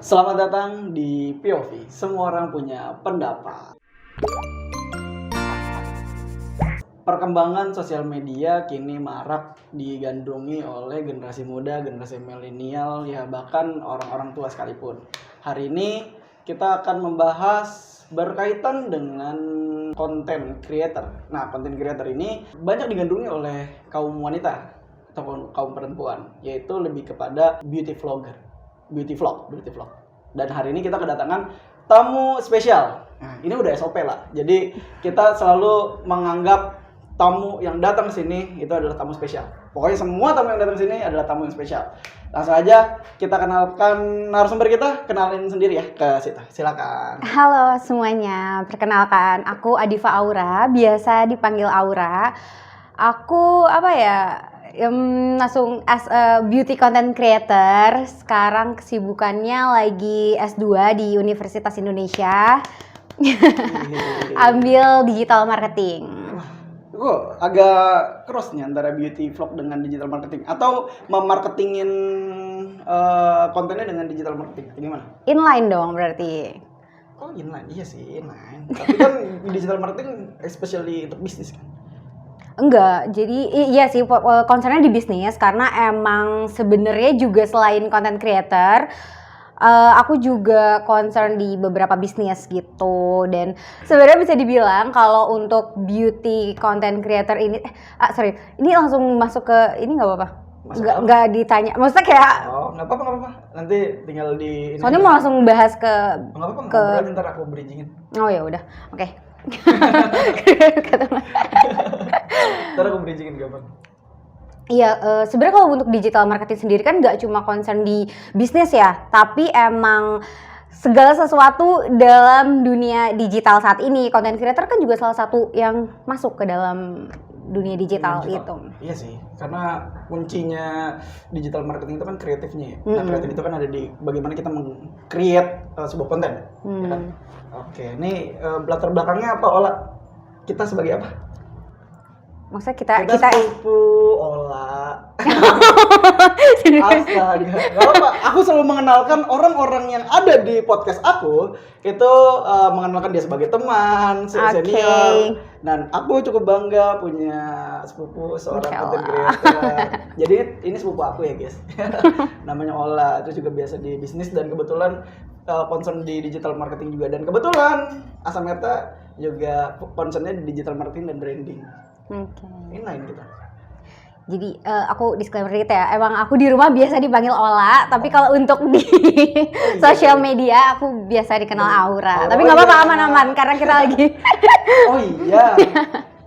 Selamat datang di POV. Semua orang punya pendapat. Perkembangan sosial media kini marak digandrungi oleh generasi muda, generasi milenial, ya bahkan orang-orang tua sekalipun. Hari ini kita akan membahas berkaitan dengan content creator. Nah, content creator ini banyak digandrungi oleh kaum wanita ataupun kaum perempuan, yaitu lebih kepada beauty vlogger. Beauty vlog. Dan hari ini kita kedatangan tamu spesial. Nah, ini udah SOP lah. Jadi kita selalu menganggap tamu yang datang sini itu adalah tamu spesial. Pokoknya semua tamu yang datang sini adalah tamu yang spesial. Langsung aja kita kenalkan narasumber kita. Kenalin sendiri ya ke Sita. Silakan. Halo semuanya, perkenalkan aku Adifa Aura, biasa dipanggil Aura. Aku langsung as a beauty content creator. Sekarang kesibukannya lagi S2 di Universitas Indonesia. Ambil digital marketing. Gue agak cross nih antara beauty vlog dengan digital marketing. Atau memarketingin kontennya dengan digital marketing. Gimana? Inline dong berarti. Oh inline, iya sih inline. Tapi kan digital marketing especially untuk bisnis kan. Enggak, jadi iya sih concernnya di bisnis karena emang sebenarnya juga selain content creator, aku juga concern di beberapa bisnis gitu. Dan sebenarnya bisa dibilang kalau untuk beauty content creator ini, ini langsung masuk ke ini nggak apa-apa? Nggak ditanya, maksudnya kayak nggak apa-apa, nanti tinggal di soalnya mau langsung bahas ke nggak apa-apa, ntar aku bridgingin. Oh ya udah, oke. Ntar aku bridgingin gampang. Iya, sebenarnya kalau untuk digital marketing sendiri kan nggak cuma concern di bisnis ya, tapi emang segala sesuatu dalam dunia digital saat ini. Content creator kan juga salah satu yang masuk ke dalam dunia digital. Gitu. Iya sih, karena kuncinya digital marketing itu kan kreatifnya ya. Nah, kreatif itu kan ada di bagaimana kita meng-create sebuah konten. Ya kan? Oke, ini latar belakangnya apa, Ola? Kita sebagai apa? Maksudnya kita sepupu Ola. Astaga, gak apa. Aku selalu mengenalkan orang-orang yang ada di podcast aku itu mengenalkan dia sebagai teman, senior. Dan aku cukup bangga punya sepupu seorang content creator. Jadi ini sepupu aku ya guys. Namanya Ola, itu juga biasa di bisnis dan kebetulan concern di digital marketing juga. Dan kebetulan Asameta juga concernnya di digital marketing dan branding. Inline kita. Jadi aku disclaimer dikit ya, emang aku di rumah biasa dipanggil Ola, tapi kalau untuk di sosial media aku biasa dikenal Aura. Tapi nggak apa-apa, aman-aman karena kita lagi. Oh iya.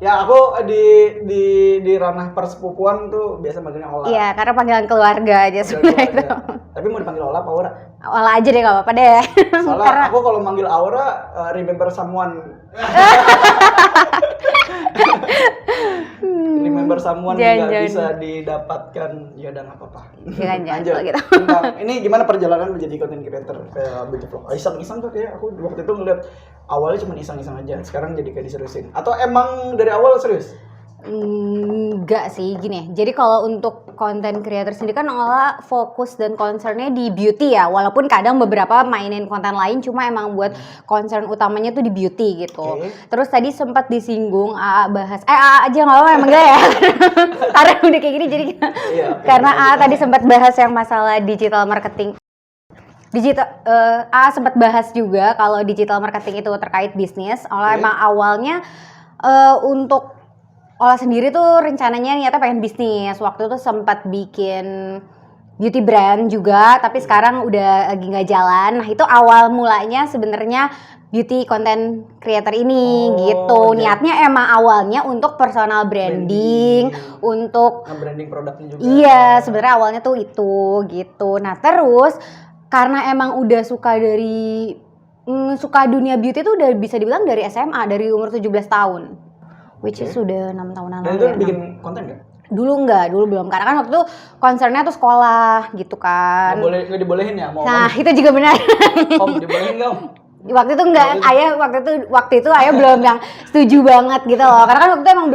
Ya aku di ranah persepupuan tuh biasa manggilnya Ola. Iya, karena panggilan keluarga aja sebenarnya itu. Tapi mau dipanggil Ola apa Aura? Ola aja deh, nggak apa-apa deh. Soalnya karena aku kalau manggil Aura remember someone. Remember someone nggak bisa didapatkan, ya udah nggak apa-apa. Jangan gitu. Ini gimana perjalanan menjadi content creator beauty vlog? Iseng-iseng tuh kayak aku waktu itu ngeliat awalnya cuma iseng-iseng aja, sekarang jadi kayak diseriusin. Atau emang dari awal serius? Enggak sih, gini. Jadi kalau untuk content creator sendiri kan Ola fokus dan concernnya di beauty ya. Walaupun kadang beberapa mainin konten lain, cuma emang buat concern utamanya tuh di beauty gitu. Terus tadi sempat disinggung bahas aja nggak apa-apa emang enggak ya. Karena udah kayak gini jadi karena tadi sempat bahas yang masalah digital marketing. Sempat bahas juga kalau digital marketing itu terkait bisnis. Ola emang awalnya untuk Ola sendiri tuh rencananya niatnya pengen bisnis. Waktu itu sempat bikin beauty brand juga, tapi sekarang udah lagi nggak jalan. Nah itu awal mulanya sebenarnya beauty content creator ini gitu. Niatnya emang awalnya untuk personal branding. Untuk branding produknya juga. Iya, sebenarnya awalnya tuh itu gitu. Nah terus karena emang udah suka dunia beauty tuh udah bisa dibilang dari SMA, dari umur 17 tahun. Which is sudah 6 tahunan lalu. Dan itu bikin konten nggak? Dulu belum. Karena kan waktu itu concernnya tuh sekolah gitu kan. Nggak dibolehin ya? Nah itu juga benar. Om dibolehin nggak Om? Waktu itu enggak, waktu itu ayah belum yang setuju banget gitu loh. Karena kan waktu itu emang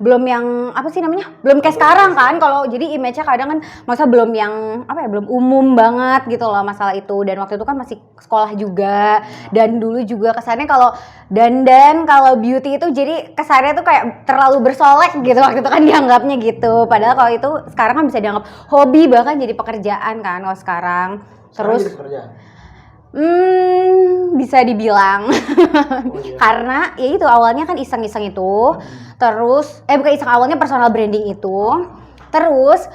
belum yang apa sih namanya? Belum kayak sekarang kan. Kalau jadi image-nya kadang kan masa belum yang apa ya, belum umum banget gitu loh masalah itu. Dan waktu itu kan masih sekolah juga. Dan dulu juga kesannya kalau dandan, kalau beauty itu jadi kesannya tuh kayak terlalu bersolek gitu waktu itu kan dianggapnya gitu. Padahal kalau itu sekarang kan bisa dianggap hobi, bahkan jadi pekerjaan kan kalau sekarang. Terus bisa dibilang karena ya itu awalnya kan iseng-iseng itu, terus bukan iseng, awalnya personal branding itu, terus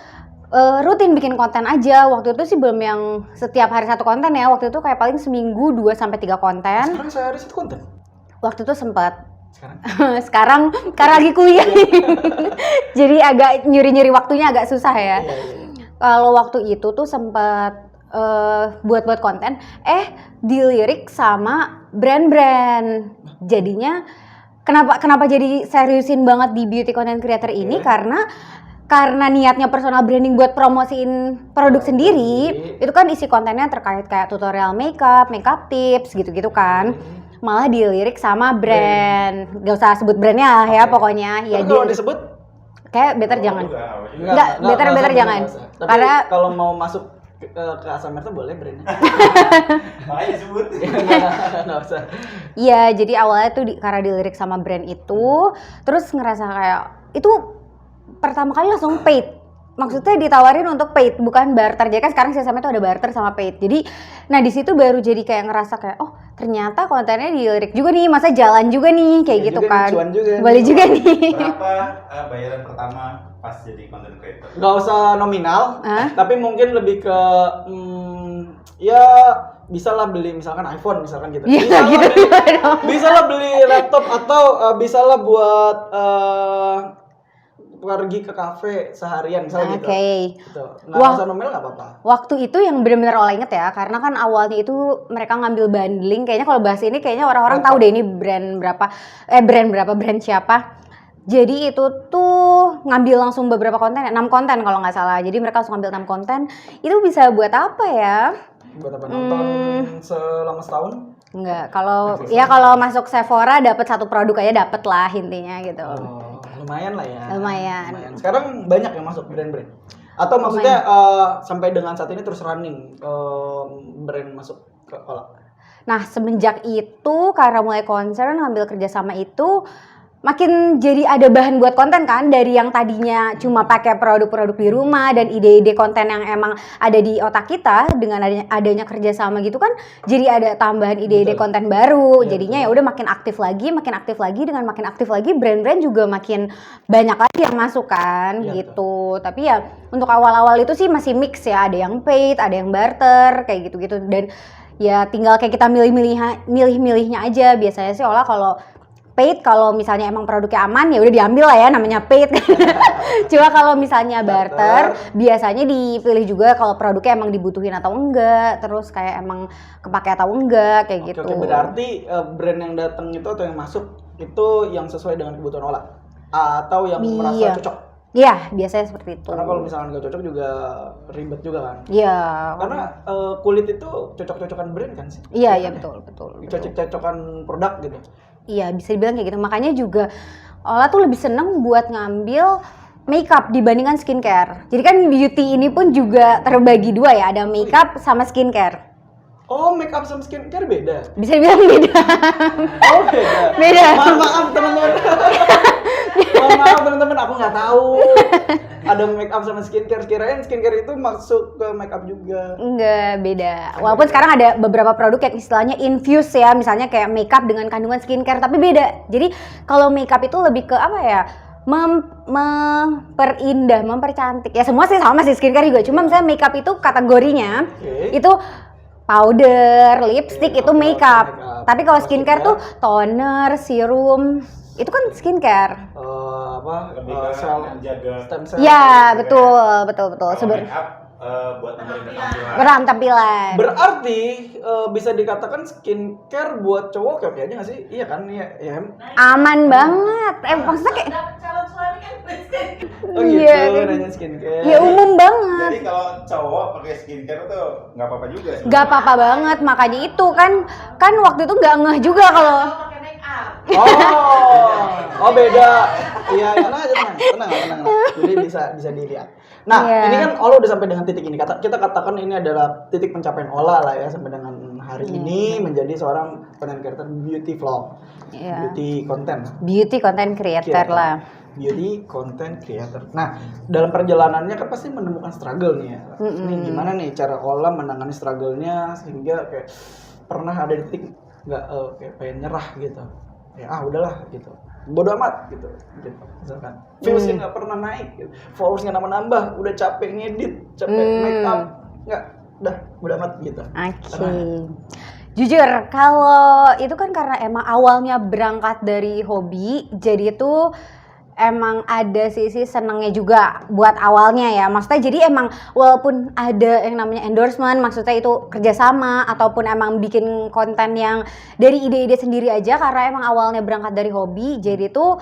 rutin bikin konten aja. Waktu itu sih belum yang setiap hari satu konten ya, waktu itu kayak paling seminggu 2-3 konten. Sekarang sehari satu konten? Waktu itu sempat. Sekarang karena lagi kuliah jadi agak nyuri-nyuri waktunya agak susah ya. Kalau waktu itu tuh sempat buat konten, dilirik sama brand-brand. Jadinya kenapa jadi seriusin banget di beauty content creator ini, karena niatnya personal branding buat promosiin produk sendiri. Itu kan isi kontennya terkait kayak tutorial makeup tips gitu-gitu kan. Malah dilirik sama brand. Gak usah sebut brandnya lah ya pokoknya. Ya kalau disebut kayak better jangan. Better jangan. Tapi Karena kalau mau masuk ke Asamer tuh boleh brandnya. Makanya disebut. Nggak usah. Iya, jadi awalnya tuh karena dilirik sama brand itu, terus ngerasa kayak itu pertama kali langsung paid. Maksudnya ditawarin untuk paid, bukan barter. Jadi kan sekarang sistemnya tuh ada barter sama paid. Jadi, nah di situ baru jadi kayak ngerasa kayak, oh ternyata kontennya dilirik juga nih, masa jalan juga nih, kayak gitu juga kan. Cuan juga. Boleh juga nih. Berapa bayaran pertama pas jadi content creator? Nggak usah nominal, tapi mungkin lebih ke ya bisa lah beli misalkan iPhone misalkan gitu. Bisa lah beli laptop atau bisa lah buat pergi ke kafe seharian misalnya gitu. Gitu. Nggak usah nominal nggak apa-apa. Waktu itu yang benar-benar Ola inget ya, karena kan awalnya itu mereka ngambil bundling. Kayaknya kalau bahas ini kayaknya orang-orang tahu deh ini brand siapa. Jadi itu tuh ngambil langsung beberapa konten, 6 konten kalau nggak salah. Jadi mereka langsung ngambil 6 konten. Itu bisa buat apa ya? Buat apa, nonton selama setahun? Enggak, kalau masuk Sephora dapat satu produk aja dapat lah intinya gitu. Lumayan lah ya. Lumayan. Sekarang banyak yang masuk brand-brand. Atau maksudnya sampai dengan saat ini terus running brand masuk ke Ola. Nah, semenjak itu karena mulai concern ngambil kerjasama itu, makin jadi ada bahan buat konten kan, dari yang tadinya cuma pakai produk-produk di rumah dan ide-ide konten yang emang ada di otak kita, dengan adanya kerjasama gitu kan jadi ada tambahan ide-ide konten baru. Jadinya ya udah makin aktif lagi, dengan makin aktif lagi brand-brand juga makin banyak lagi yang masuk kan gitu. Tapi ya untuk awal-awal itu sih masih mix ya, ada yang paid, ada yang barter kayak gitu-gitu, dan ya tinggal kayak kita milih-milihnya aja. Biasanya sih Ola kalau paid, kalau misalnya emang produknya aman ya udah diambil lah ya, namanya paid. Cuma kalau misalnya barter biasanya dipilih juga kalau produknya emang dibutuhin atau enggak, terus kayak emang kepake atau enggak kayak gitu. Oke, berarti brand yang datang itu atau yang masuk itu yang sesuai dengan kebutuhan Ola atau yang merasa cocok? Iya, biasanya seperti itu. Karena kalau misalnya nggak cocok juga ribet juga kan? Iya. Karena kulit itu cocok-cocokan brand kan sih? Iya, betul. Cocok-cocokan produk gitu. Iya, bisa dibilang kayak gitu. Makanya juga Ola tuh lebih seneng buat ngambil makeup dibandingkan skincare. Jadi kan beauty ini pun juga terbagi dua ya, ada makeup sama skincare. Oh, makeup sama skincare beda? Bisa dibilang beda. Oh, beda. Maaf teman-teman. Maaf teman-teman, aku nggak tahu. Ada makeup sama skincare. Kirain skincare itu masuk ke makeup juga. Enggak, beda. Walaupun sekarang ada beberapa produk yang istilahnya infuse ya, misalnya kayak makeup dengan kandungan skincare, tapi beda. Jadi kalau makeup itu lebih ke apa ya? Memperindah, mempercantik. Ya semua sih sama sih, skincare juga. Cuma misalnya makeup itu kategorinya itu powder, lipstick itu makeup. Tapi kalau skincare tuh toner, serum, itu kan skincare. Lebih ke jaga stem cell. Ya, betul. Kalau makeup buat nambahin ketampilan. Berantampilan. Berarti bisa dikatakan skincare buat cowok oke aja nggak sih? Iya kan? Iya. Aman banget. Maksudnya kayak calon suami kan Oh gitu, Iya, kan. nanya skincare. ya umum banget. Jadi kalau cowok pakai skincare tuh nggak apa-apa juga sih. Gak apa-apa banget, makanya itu kan waktu itu nggak ngeh juga kalau pakai make up. Oh beda. Iya, tenang aja, tenang. Jadi bisa dilihat. Nah, Iya. ini kan Ola udah sampai dengan titik ini. Kita katakan ini adalah titik pencapaian Ola lah ya sampai dengan hari ini menjadi seorang content creator beauty vlog, Iya. beauty content. beauty content creator lah. Beauty content creator. Nah, dalam perjalanannya kan pasti menemukan struggle nih ya. Ini gimana nih cara Ola menangani struggle-nya sehingga kayak pernah ada titik nggak kayak pengen nyerah gitu. Ya udahlah gitu. Bodoh amat gitu. Misalkan viewsnya nggak pernah naik, gitu. Followersnya nambah, udah capek ngedit, capek make up, nggak, udah bodoh amat gitu. Oke. Jujur, kalau itu kan karena emang awalnya berangkat dari hobi, jadi itu emang ada sisi senengnya juga buat awalnya ya. Maksudnya jadi emang walaupun ada yang namanya endorsement, maksudnya itu kerjasama ataupun emang bikin konten yang dari ide-ide sendiri aja karena emang awalnya berangkat dari hobi, jadi tuh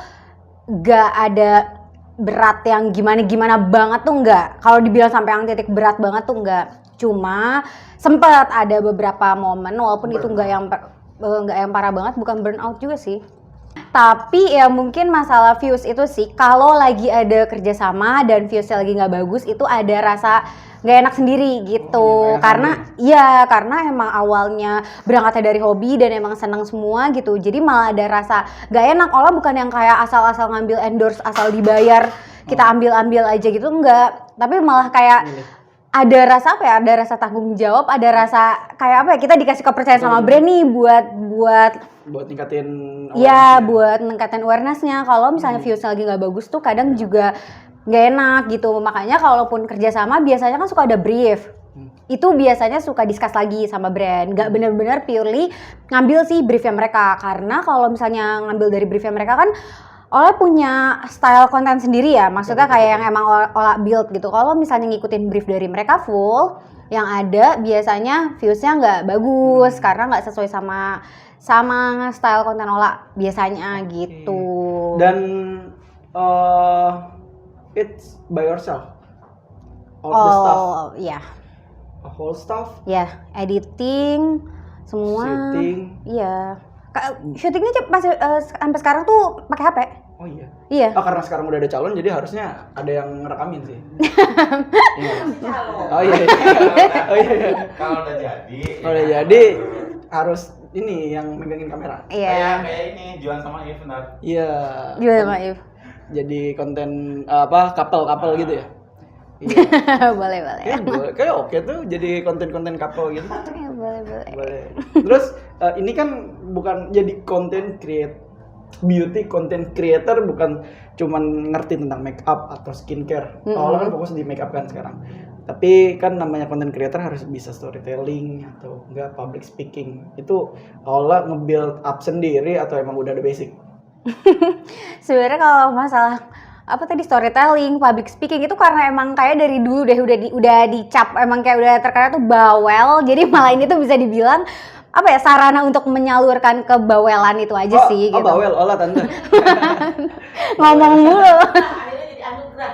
gak ada berat yang gimana-gimana banget tuh enggak. Kalau dibilang sampai yang titik berat banget tuh enggak. Cuma sempat ada beberapa momen walaupun itu enggak yang parah banget, bukan burnout juga sih. Tapi ya mungkin masalah views itu sih, kalau lagi ada kerjasama dan viewsnya lagi nggak bagus itu ada rasa nggak enak sendiri gitu. Karena emang awalnya berangkatnya dari hobi dan emang senang semua gitu, jadi malah ada rasa nggak enak. Olah bukan yang kayak asal-asal ngambil endorse asal dibayar kita ambil aja gitu, enggak, tapi malah kayak ada rasa apa ya, ada rasa tanggung jawab, ada rasa kayak apa ya, kita dikasih kepercayaan sama brand nih buat ningkatin ya, buat meningkatkan awareness-nya. Kalau misalnya views-nya lagi nggak bagus tuh kadang juga nggak enak gitu. Makanya kalaupun kerjasama biasanya kan suka ada brief. Itu biasanya suka discuss lagi sama brand. Nggak benar-benar purely ngambil sih briefnya mereka. Karena kalau misalnya ngambil dari briefnya mereka kan Ola punya style konten sendiri ya. Maksudnya kayak yang emang Ola build gitu. Kalau misalnya ngikutin brief dari mereka full, yang ada biasanya views-nya nggak bagus karena nggak sesuai sama style konten Ola biasanya gitu. Dan it's by yourself. All the stuff. Iya. Whole stuff. Ya, editing semua. Shooting. Iya. Syutingnya masih sampai sekarang tuh pakai HP. Oh iya. Iya. Karena sekarang udah ada calon jadi harusnya ada yang ngerekamin sih. Iya. Calon. Oh iya. Oh iya. Kalau udah jadi harus ini yang megangin kamera. Iya. Kayak ini Juan sama If benar. Iya. Gimana Maif? Jadi konten couple gitu ya. Iya. boleh. Kayak oke tuh jadi konten-konten couple gitu. Ya, boleh. Terus ini kan bukan jadi beauty content creator bukan cuman ngerti tentang make up atau skincare. Kalau kan fokus di make up kan sekarang. Tapi kan namanya content creator harus bisa storytelling atau enggak public speaking. Itu Ola nge-build up sendiri atau emang udah ada basic? Sebenarnya kalau masalah apa tadi storytelling, public speaking itu karena emang kayak dari dulu udah dicap emang kayak udah terkenal tuh bawel. Jadi malah ini tuh bisa dibilang apa ya, sarana untuk menyalurkan kebawelan itu aja sih gitu. Bawel, Ola tante. Ngomong mulu. Akhirnya jadi anugerah.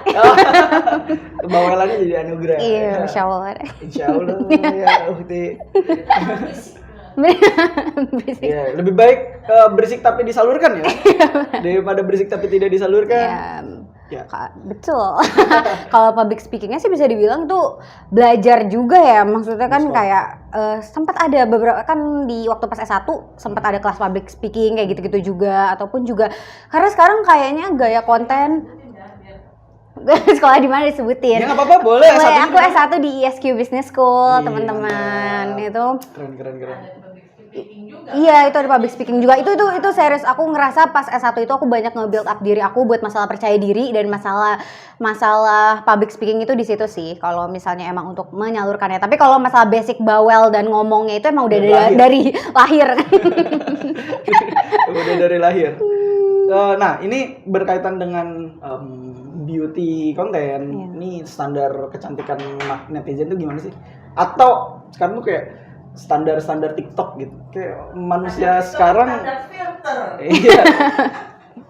Kebawelannya jadi anugerah. Iya, Masya Allah. Insya Allah ya Ukti. Berisik. Ya, lebih baik berisik tapi disalurkan ya daripada berisik tapi tidak disalurkan. Ya. Betul. Kalau public speakingnya sih bisa dibilang tuh belajar juga ya. Maksudnya kan kayak sempat ada beberapa kan di waktu pas S1 sempat ada kelas public speaking kayak gitu-gitu juga, ataupun juga karena sekarang kayaknya gaya konten sekolah di mana disebutin? Ya nggak apa-apa, boleh. Aku S1 di ISQ Business School, teman-teman. Itu keren. Iya, itu ada public speaking juga. Itu serius, aku ngerasa pas S1 itu aku banyak nge-build up diri aku buat masalah percaya diri dan masalah public speaking itu di situ sih. Kalau misalnya emang untuk menyalurkannya. Tapi kalau masalah basic bawel dan ngomongnya itu emang udah dari lahir. Udah dari lahir. Nah, ini berkaitan dengan beauty konten, Iya. ini standar kecantikan netizen tuh gimana sih? Atau sekarang tuh kayak standar TikTok gitu, kayak manusia sekarang. Ada filter. Iya.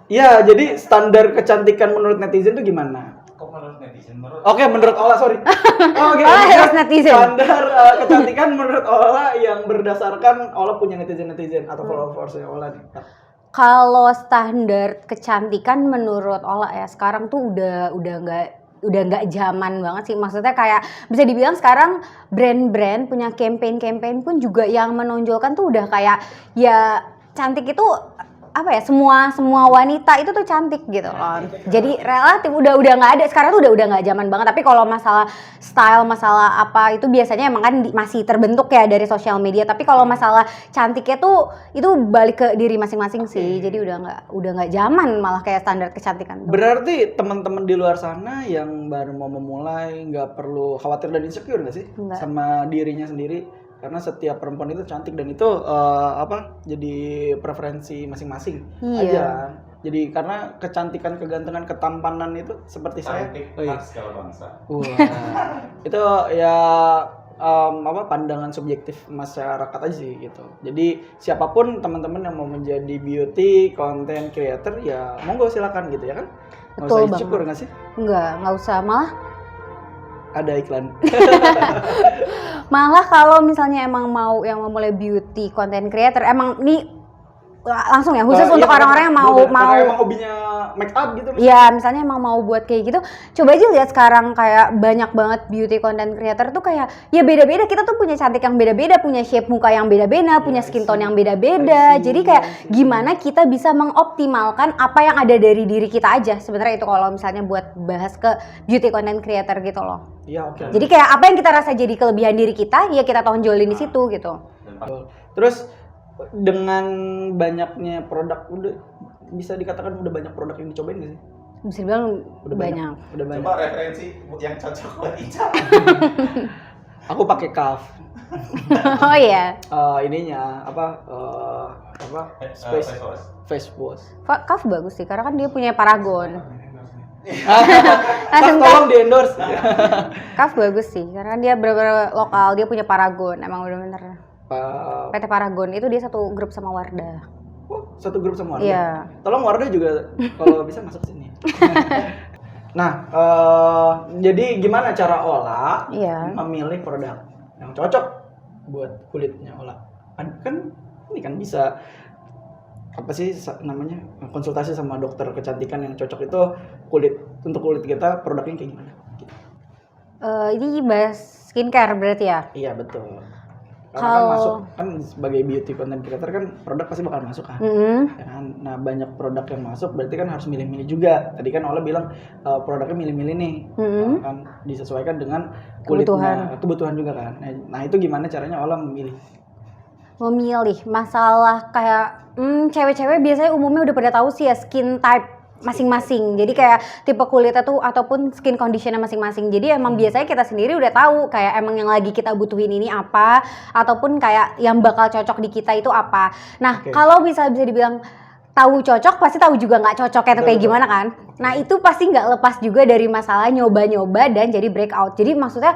Iya, jadi standar kecantikan menurut netizen tuh gimana? Kok menurut netizen? Oke, menurut Ola, sorry. Oke, Ola maksudnya harus netizen. Standar kecantikan menurut Ola yang berdasarkan Ola punya netizen atau followersnya Ola nih. Kalau standar kecantikan menurut Ola ya sekarang tuh udah nggak zaman banget sih. Maksudnya kayak bisa dibilang sekarang brand-brand punya campaign pun juga yang menonjolkan tuh udah kayak ya cantik itu apa ya, semua wanita itu tuh cantik gitu loh. Jadi relatif udah nggak ada sekarang tuh udah nggak zaman banget. Tapi kalau masalah style, masalah apa itu biasanya emang kan masih terbentuk ya dari sosial media. Tapi kalau masalah cantiknya tuh itu balik ke diri masing-masing sih. Jadi udah nggak zaman malah kayak standar kecantikan tuh. Berarti teman-teman di luar sana yang baru mau memulai nggak perlu khawatir dan insecure nggak sih Nggak. sama dirinya sendiri? Karena setiap perempuan itu cantik dan itu jadi preferensi masing-masing Iya. aja. Jadi karena kecantikan, kegantengan, ketampanan itu seperti saya. Cantik Oh iya. khas segala bangsa. Wah, itu ya pandangan subjektif masyarakat aja sih gitu. Jadi siapapun teman-teman yang mau menjadi beauty content creator ya monggo silakan gitu ya kan. Nggak Betul usah insecure nggak sih? Nggak usah Ada iklan. malah kalau misalnya emang mau yang mulai beauty content creator emang nih langsung ya khusus untuk Iya, orang-orang yang bener. mau Karena emang hobinya make up gitu. ya misalnya emang mau buat kayak gitu, coba aja lihat sekarang kayak banyak banget beauty content creator tuh kayak ya beda-beda, kita tuh punya cantik yang beda-beda, punya shape muka yang beda-beda, punya skin tone yang beda-beda. Jadi kayak gimana kita bisa mengoptimalkan apa yang ada dari diri kita aja. Sebenarnya itu kalau misalnya buat bahas ke beauty content creator gitu loh. Iya, oke. Jadi kayak apa yang kita rasa jadi kelebihan diri kita, ya kita tonjolin di situ gitu. Dan Terus dengan banyaknya produk udah bisa dikatakan udah banyak produk yang dicobain nggak sih? Bisa dibilang Udah banyak. Udah banyak. coba referensi yang cocok buat Ica. Aku pakai Calf. Oh iya. Ininya Face wash. face wash. Kaf bagus sih, karena kan dia punya Paragon. Calf tolong di endorse. Kaf bagus sih, karena dia bener-bener lokal, dia punya Paragon. Emang bener-bener PT Paragon itu dia satu grup sama Wardah. Satu grup sama Wardah. Iya. Tolong Wardah juga kalau bisa masuk sini. Nah, jadi gimana cara Ola Iya. memilih produk yang cocok buat kulitnya Ola? Kan ini kan bisa apa sih namanya konsultasi sama dokter kecantikan yang cocok itu untuk kulit kita produknya kayak gimana? Gitu. Ini bahas skincare berarti ya? Iya betul. Karena kan masuk kan sebagai beauty content creator kan produk pasti bakal masuk kan. Ya kan? Nah banyak produk yang masuk berarti kan harus milih-milih juga. Tadi kan Ola bilang produknya milih-milih nih, kan disesuaikan dengan kulitnya, kebutuhan juga kan. Nah itu gimana caranya Ola memilih? Memilih masalah kayak cewek-cewek biasanya umumnya udah pada tahu sih ya skin type masing-masing. Jadi kayak tipe kulitnya tuh ataupun skin conditionnya masing-masing. Jadi emang biasanya kita sendiri udah tahu kayak emang yang lagi kita butuhin ini apa ataupun kayak yang bakal cocok di kita itu apa. Nah, kalau bisa dibilang tahu cocok pasti tahu juga nggak cocoknya tuh kayak gimana kan. Nah, itu pasti nggak lepas juga dari masalah nyoba-nyoba dan jadi breakout. Jadi maksudnya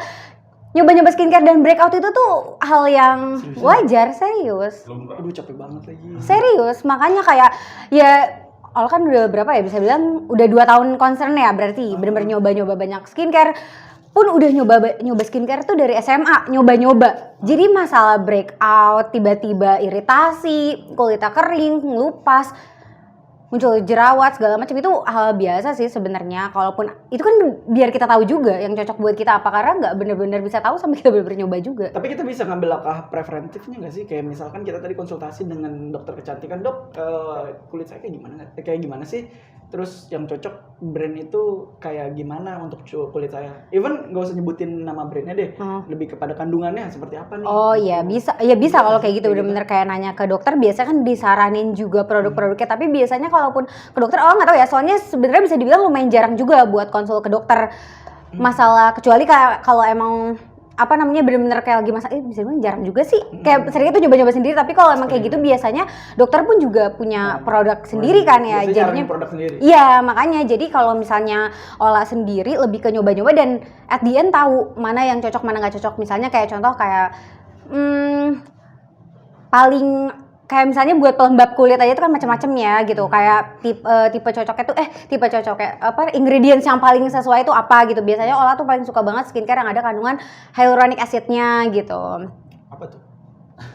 nyoba-nyoba skincare dan breakout itu tuh hal yang wajar, serius. Aduh capek banget lagi. Serius, makanya kayak ya Ola kan udah berapa ya, bisa bilang udah 2 tahun concern ya berarti bener-bener nyoba-nyoba banyak skincare. Pun udah nyoba skincare tuh dari SMA, nyoba-nyoba. Jadi masalah breakout, tiba-tiba iritasi, kulitnya kering, ngelupas, muncul jerawat segala macam itu hal biasa sih sebenarnya. Kalaupun itu kan biar kita tahu juga yang cocok buat kita apa, karena nggak bener-bener bisa tahu sampai kita bener-bener nyoba juga. Tapi kita bisa ngambil langkah preventifnya nggak sih? Kayak misalkan kita tadi konsultasi dengan dokter kecantikan, dok kulit saya kayak gimana sih? Terus yang cocok brand itu kayak gimana untuk kulit saya? Even nggak usah nyebutin nama brandnya deh, lebih kepada kandungannya seperti apa nih? Oh iya bisa, ya bisa kalau kayak gitu bener-bener kayak nanya ke dokter. Biasanya kan disaranin juga produk-produknya, tapi biasanya kalaupun ke dokter, nggak tahu ya. Soalnya sebenarnya bisa dibilang lumayan jarang juga buat konsul ke dokter masalah, kecuali kalau emang apa namanya bener-bener kayak lagi masak, bisa bilang jarang juga sih. Kayak sering itu nyoba-nyoba sendiri, tapi kalau emang kayak gitu biasanya dokter pun juga punya produk sendiri kan ya. Biasanya Jadinya produk sendiri. iya, makanya jadi kalau misalnya olah sendiri lebih ke nyoba-nyoba dan at the end tahu mana yang cocok, mana nggak cocok. Misalnya kayak contoh kayak paling kayak misalnya buat pelembab kulit aja itu kan macam-macam ya gitu. Kayak tipe cocoknya tuh tipe cocoknya apa ingredients yang paling sesuai itu apa gitu. Biasanya Ola tuh paling suka banget skincare yang ada kandungan hyaluronic acidnya gitu. Apa tuh?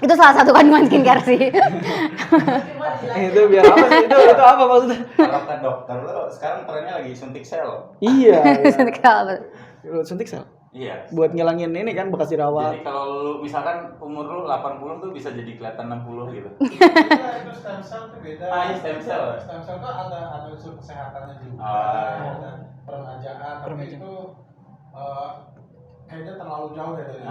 Itu salah satu kandungan skincare sih. Itu biar apa sih? Itu apa maksudnya? Kalau ke dokter lo sekarang trennya lagi suntik sel. Iya. Suntik Suntik sel. Iya. Buat ngilangin ini kan bekas jerawat. Jadi kalau lu misalkan umur lu 80 tuh bisa jadi kelihatan 60 gitu. Itu stem cell tuh beda. Iya, stem cell. Stem cell tuh ada unsur kesehatannya juga, ada peremajaan, tapi itu kayaknya terlalu jauh deh dari.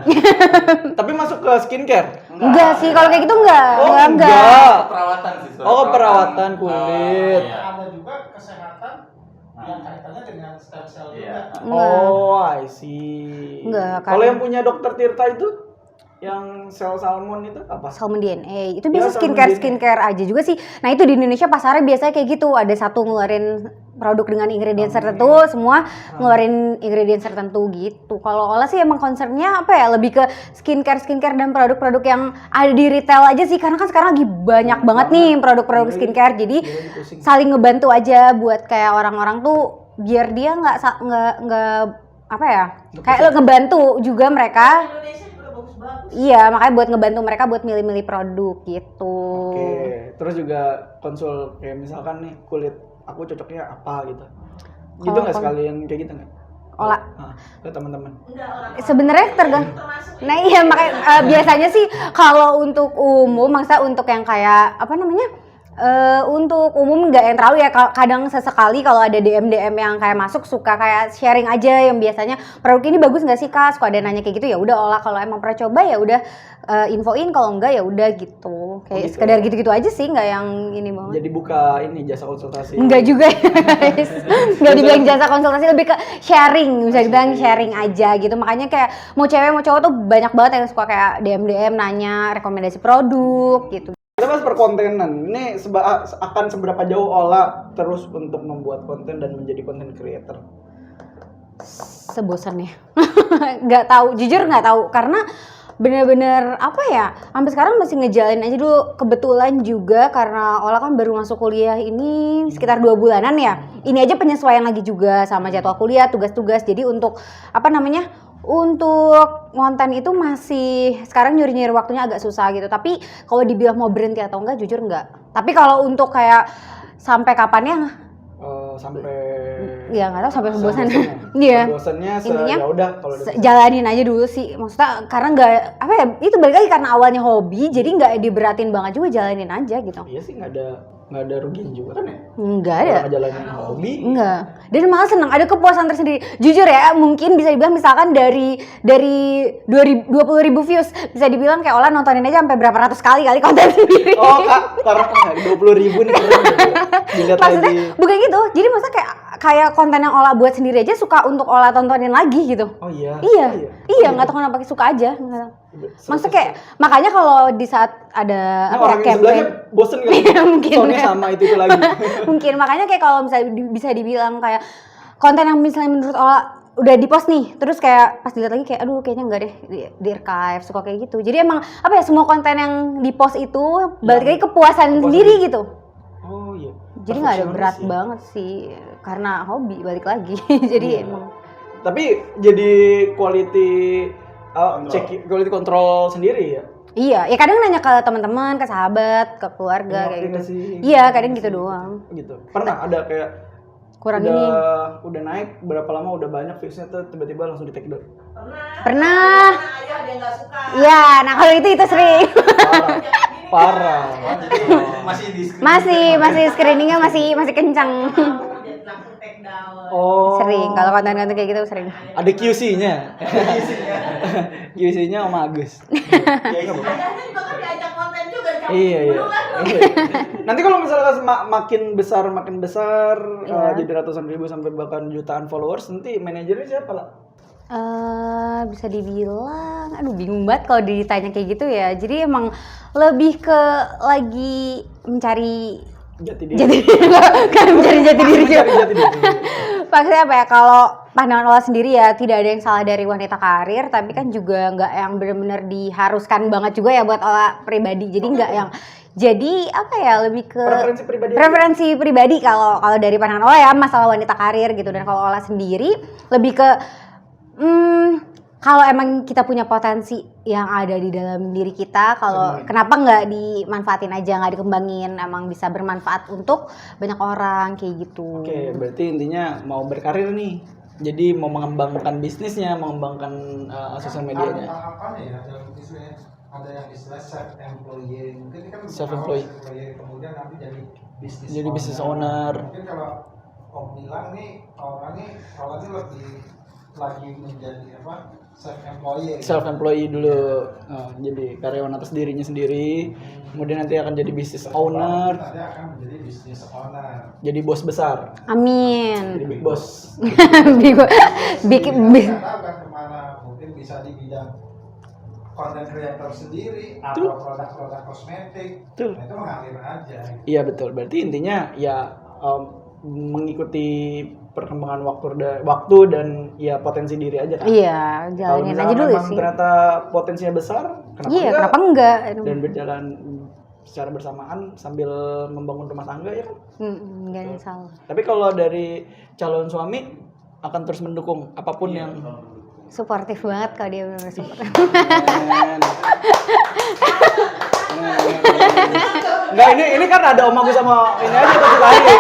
Tapi masuk ke skincare. Enggak sih, kalau kayak gitu enggak. Oh, enggak. enggak. Perawatan sih. Oh, perawatan kulit. Iya. Ada juga kesehatan yang kaitannya dengan stem cell Iya. juga. Oh, I see. Enggak, Kalau karena- yang punya dokter Tirta itu yang sel salmon itu apa? Salmon DNA itu Ya, biasa salmon skincare aja juga sih. Nah itu di Indonesia pasarnya biasanya kayak gitu, ada satu ngeluarin produk dengan ingredients tertentu, semua ngeluarin ingredients tertentu gitu. Kalau Ola sih emang concernnya apa ya, lebih ke skincare dan produk-produk yang ada di retail aja sih, karena kan sekarang lagi banyak banget nih produk-produk skincare, jadi saling ngebantu aja buat kayak orang-orang tuh biar dia nggak apa ya, kayak ngebantu juga mereka. Indonesia juga bagus-bagus. Iya, makanya buat ngebantu mereka buat milih-milih produk gitu. Oke. Terus juga konsul kayak misalkan nih kulit aku cocoknya apa gitu. Gitu Kalau nggak sekalian kayak gitu nggak? Olah. Ke teman-teman. Enggak orang. Sebenarnya tergantung. Termasuk Nah iya makanya biasanya sih kalau untuk umum, maksudnya untuk yang kayak apa namanya? Untuk umum nggak yang terlalu ya, kadang sesekali kalau ada DM yang kayak masuk suka kayak sharing aja yang biasanya produk ini bagus nggak sih Kak, suka ada nanya kayak gitu, ya udah Olah kalau emang pernah coba ya udah infoin, kalau enggak ya udah gitu, kayak gitu. sekedar gitu-gitu aja sih, nggak yang ini banget. Jadi buka ini jasa konsultasi. Enggak juga guys, nggak dibilang jasa konsultasi, lebih ke sharing, bisa dibilang sharing aja gitu. Makanya kayak mau cewek mau cowok tuh banyak banget yang suka kayak DM nanya rekomendasi produk gitu. Kita bahas perkontenan. Ini akan seberapa jauh Ola terus untuk membuat konten dan menjadi content creator? Sebosannya nggak tahu, jujur nggak tahu, karena bener-bener apa ya, sampai sekarang masih ngejalanin aja dulu. Kebetulan juga karena Ola kan baru masuk kuliah ini sekitar 2 bulanan ya, ini aja penyesuaian lagi juga sama jadwal kuliah, tugas-tugas. Jadi untuk apa namanya, untuk konten itu masih sekarang nyuri-nyuri waktunya agak susah gitu. Tapi kalau dibilang mau berhenti atau enggak, jujur enggak. Tapi kalau untuk kayak sampai kapannya, Sampai ya nggak tahu, sampai bosan. Bosannya. Iya. Bosannya Intinya ya udah kalau udah jalanin aja dulu sih. Maksudnya karena nggak apa ya, itu balik lagi karena awalnya hobi, jadi nggak diberatin banget juga, jalanin aja gitu. iya sih nggak ada ruginya juga kan ya? Enggak ada. Kalau ngejalanin hobi. Enggak. Dan malah seneng, ada kepuasan tersendiri. Jujur ya, mungkin bisa dibilang misalkan dari 20.000 views, bisa dibilang kayak Ola nontonin aja sampai berapa ratus kali konten sendiri. Oh Kak, karena 20.000 nih keren gitu. Dilihat Maksudnya lagi. bukan gitu. Jadi masa kayak konten yang Ola buat sendiri aja suka untuk Ola tontonin lagi gitu. Oh iya. Iya, nggak tahu kenapa suka aja. Nggak tahu. Maksudnya kayak makanya kalau di saat ada Nah, apa ya, orang yang sebelahnya bosen kan? Mungkin. Soalnya sama itu lagi. Mungkin makanya kayak kalau misalnya bisa dibilang kayak konten yang misalnya menurut Ola udah di post nih, terus kayak pas dilihat lagi kayak aduh kayaknya enggak deh, di archive, suka kayak gitu. Jadi emang apa ya, semua konten yang di post itu balik lagi kepuasan sendiri gitu. Oh iya. Jadi nggak ada berat Perfeksionis ya. banget sih, karena hobi balik lagi. Jadi Iya. emang Tapi jadi quality control sendiri ya. iya, ya kadang nanya ke teman-teman, ke sahabat, ke keluarga kayak gitu. Iya, kadang gitu doang. Gitu. Pernah ada kayak Kurang udah, ini. udah naik berapa lama, udah banyak viewsnya tuh tiba-tiba langsung di take down. Pernah. Aja dia nggak suka. Iya, nah kalau itu sering. Parah. Oh, jadi masih di screen. masih screeningnya masih kencang. Dia langsung take down. Oh. Sering, kalau konten-konten kayak gitu sering. Ada QC-nya. QC-nya Om Agus. Ayahnya juga kan diajak konten juga. Iya. Iya. Nanti kalau misalnya makin besar Iya. jadi ratusan ribu sampai bahkan jutaan followers, nanti manajernya siapa lah? Bisa dibilang, aduh bingung banget kalau ditanya kayak gitu ya. Jadi emang lebih ke lagi mencari Jati diri. jati diri, kan mencari jati diri juga. Mencari jati diri. Maksudnya apa ya, kalau pandangan Ola sendiri ya tidak ada yang salah dari wanita karir, tapi kan juga nggak yang benar-benar diharuskan banget juga ya buat Ola pribadi. Jadi nggak yang, jadi apa ya, lebih ke preferensi pribadi kalau dari pandangan Ola ya masalah wanita karir gitu. Dan kalau Ola sendiri lebih ke kalau emang kita punya potensi yang ada di dalam diri kita, kalau kenapa nggak dimanfaatin aja, nggak dikembangin, emang bisa bermanfaat untuk banyak orang kayak gitu. Oke, berarti intinya mau berkarir nih. Jadi mau mengembangkan bisnisnya, mengembangkan sosial medianya. Tahapannya ya dalam bisnisnya ada yang istilah self employee. Mungkin ini kan Self employee. Kemudian nanti jadi Business owner. Mungkin kalau Om bilang nih orang ini lagi menjadi apa? Self employee dulu. Jadi karyawan atas dirinya sendiri. Kemudian nanti akan jadi business owner. Nanti akan menjadi business owner. Jadi bos besar. Amin. Jadi big boss. Bikin Nggak tahu kan kemana, mungkin bisa di bidang content creator sendiri atau produk-produk kosmetik. Betul. Nah, itu mengalir aja. Iya betul. Berarti intinya ya mengikuti perkembangan waktu dan ya potensi diri aja kan. Iya, jalanin aja dulu sih. Ternyata potensinya besar, kenapa enggak? Dan berjalan secara bersamaan sambil membangun rumah tangga ya kan. Enggak ada yang salah. Tapi kalau dari calon suami akan terus mendukung apapun yang Suportif banget kalau dia benar suportif. Enggak, ini kan ada Om Agus sama ini aja Tante Sari.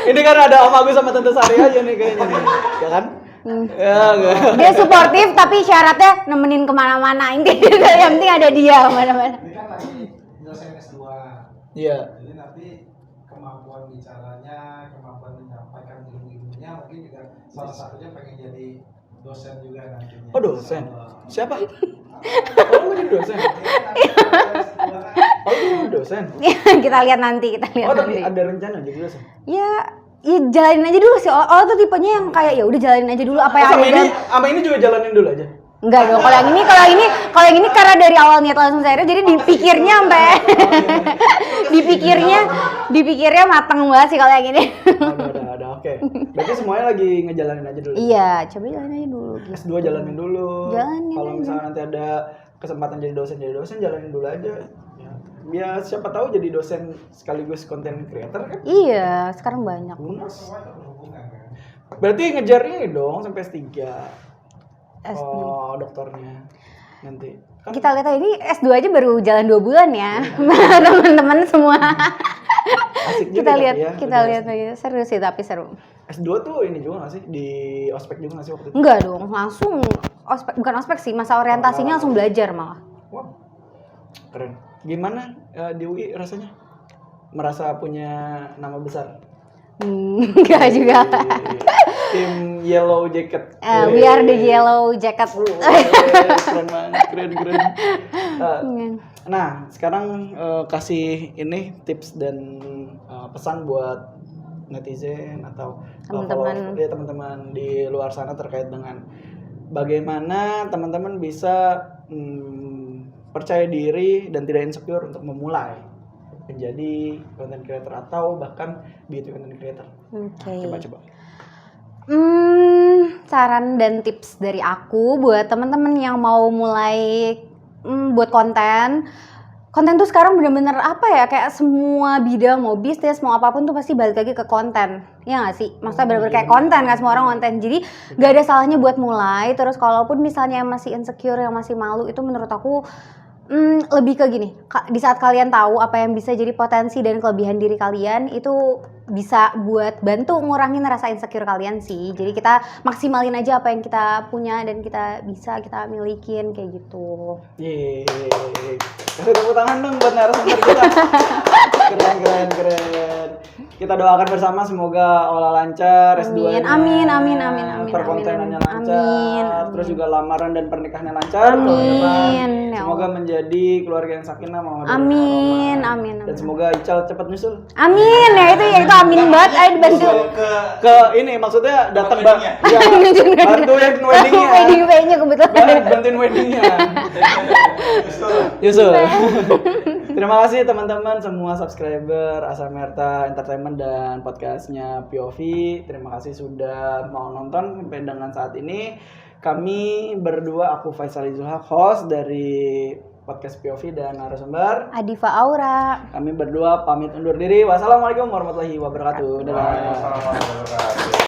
Ini kan ada Om Agus sama Tante Sari aja nih kayaknya nih. Ya kan? Ya, enggak. Dia suportif tapi syaratnya nemenin kemana-mana. Intinya yang penting ada dia kemana-mana. Ini kan lagi nyelesain S2. Iya. Jadi nanti kemampuan bicaranya, kemampuan menyampaikan ilmu-ilmunya mungkin juga salah satunya pengen jadi dosen juga nantinya. Oh, dosen. Siapa? Oh, lu jadi dosen. Oh, lu dosen. Kita lihat nanti, Oh, tapi ada rencana jadi dosen. Ya jalanin aja dulu sih. Oh tuh tipenya yang kayak ya udah jalanin aja dulu apa yang ada. Sama ini juga jalanin dulu aja. Enggak dong. Kalau yang ini karena dari awal niat langsung serius, jadi dipikirnya sampai dipikirnya mateng banget sih kalau yang ini. Ada. Oke. Berarti semuanya lagi ngejalanin aja dulu. Iya, coba jalanin aja dulu. S2 jalanin dulu. Jalanin Kalau aja. misalnya nanti ada kesempatan jadi dosen jalanin dulu aja. Ya siapa tahu jadi dosen sekaligus content creator kan? Iya, sekarang banyak. Lunas. Semua berhubungan kan. Berarti ngejar ini dong sampai S3. S2. Oh, doktornya nanti. Kan Kita lihat aja, ini S2 aja baru jalan 2 bulan ya. Teman-teman semua. asik juga Kita tapi lihat ya, kita udah lihat aja. Seru sih tapi seru. S2 tuh ini juga nggak sih di ospek juga nggak sih waktu itu? Enggak dong, langsung bukan ospek sih, masa orientasinya langsung belajar malah. Wah, keren. Gimana di UI rasanya? Merasa punya nama besar? Enggak juga. Tim Yellow Jacket. We are the Yellow Jacket. Keren banget, keren. Nah, sekarang kasih ini tips dan pesan buat netizen atau teman-teman di luar sana terkait dengan bagaimana teman-teman bisa percaya diri dan tidak insecure untuk memulai menjadi content creator atau bahkan beauty content creator. Oke. Coba. Saran dan tips dari aku buat teman-teman yang mau mulai buat konten tuh sekarang bener-bener apa ya, kayak semua bidang, mau bisnis mau apapun tuh pasti balik lagi ke konten, ya nggak sih? Maksudnya bener-bener kayak konten kan, semua orang konten, jadi nggak ada salahnya buat mulai. Terus kalaupun misalnya yang masih insecure, yang masih malu, itu menurut aku lebih ke gini, di saat kalian tahu apa yang bisa jadi potensi dan kelebihan diri kalian, itu bisa buat bantu ngurangin rasa insecure kalian sih. Jadi kita maksimalin aja apa yang kita punya dan kita milikin kayak gitu. Yeay. Kasih tepuk tangan dong buat narasumber kita. Keren. Kita doakan bersama semoga Ola lancar, S2-nya. Amin. Perkontenannya Amin. lancar. Amin. Terus juga lamaran dan pernikahannya lancar. Amin. Ya Semoga Allah. menjadi keluarga yang sakinah mawaddah Amin. warahmah. Amin. Dan semoga Ical cepat nyusul. Amin. Ya itu amin banget. Ayo dibantu. Ke ini maksudnya datang weddingnya. ya, bantuin weddingnya. Wedding-nya kebetulan. Bantuin weddingnya. Yusul. Terima kasih teman-teman semua subscriber Asamerta Entertainment dan podcastnya POV. Terima kasih sudah mau nonton sampai dengan saat ini. Kami berdua, aku Faisal Izulhaq, host dari podcast POV dan narasumber Adifa Aura. Kami berdua pamit undur diri. Wassalamualaikum warahmatullahi wabarakatuh. Dadah. Waalaikumsalam warahmatullahi wabarakatuh.